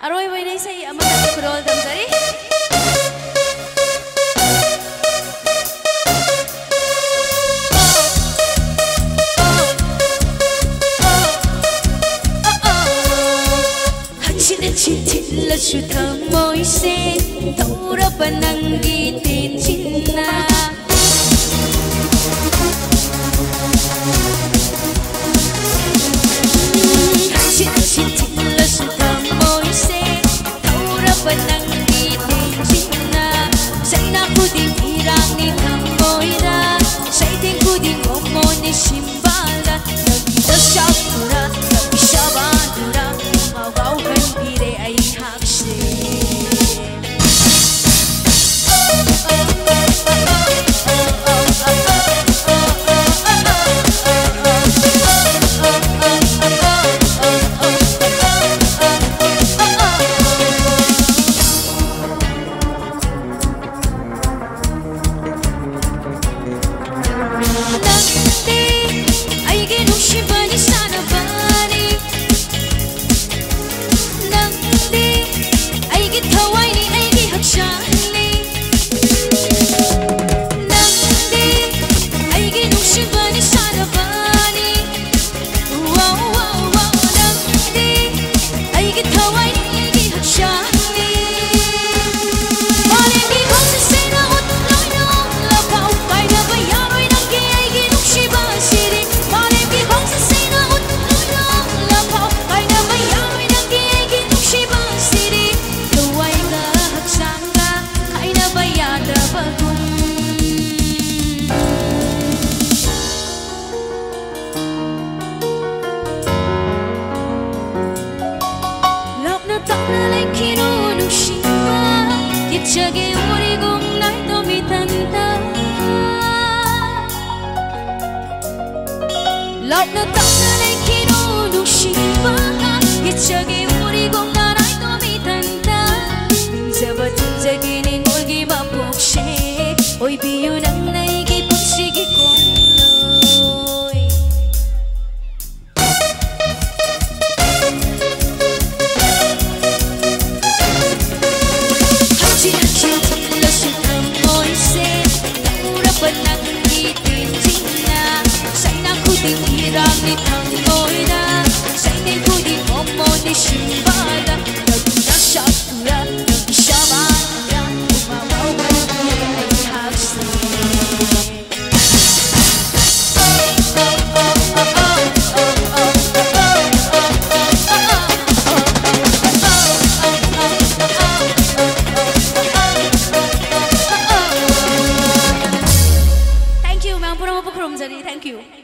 ꯑꯔꯣꯏꯕꯩꯅ ꯏꯁꯩ ꯑꯃꯇꯪ ꯈꯨꯗꯣꯜ ꯇꯝꯖꯔꯤ ꯊꯤꯜꯂꯁꯨ ꯊꯃꯣꯏꯁꯦ ꯇꯧꯔꯕ ꯅꯪꯒꯤ ꯇꯦꯟꯁꯤꯟꯅ ꯊꯤꯜꯂꯁꯨ ꯊꯃꯣꯏꯁꯦ ꯇꯧꯔꯕ ꯅꯪꯒꯤ ꯇꯦꯟꯁꯤꯟꯅ ꯆꯩꯅꯥ ꯈꯨꯗꯤꯡ ꯏꯔꯥꯡꯅꯤ ꯊꯃꯣꯏꯗ ꯁꯩꯊꯦꯡ ꯈꯨꯗꯤꯡ ꯍꯣꯃꯣꯅꯤ ꯁꯤꯝꯕꯥꯜꯗ ꯅꯪꯒꯤꯗ ꯁꯥꯎꯗꯨꯅ ꯅꯪꯒꯤ ꯁꯥꯕꯥꯟꯗꯨꯅ ꯉꯥꯎꯍꯟꯕꯤꯔꯦ ꯑꯩꯍꯥꯛꯁꯦ 저기 우리 공날도 미탄다 Love na tanggalay kinunong sipa 저기 우리 공날도 미탄다 잡아준 자기는 올기만 복시 오이 비유랑 나에게 복식이 공로이 이랑이 탕보이다 생긴 부디 어머니 신바다 여기나 샤프야 여기 샤바야 고마워 학생 Thank you, Mang Puramo Pukrom Jari. Thank you.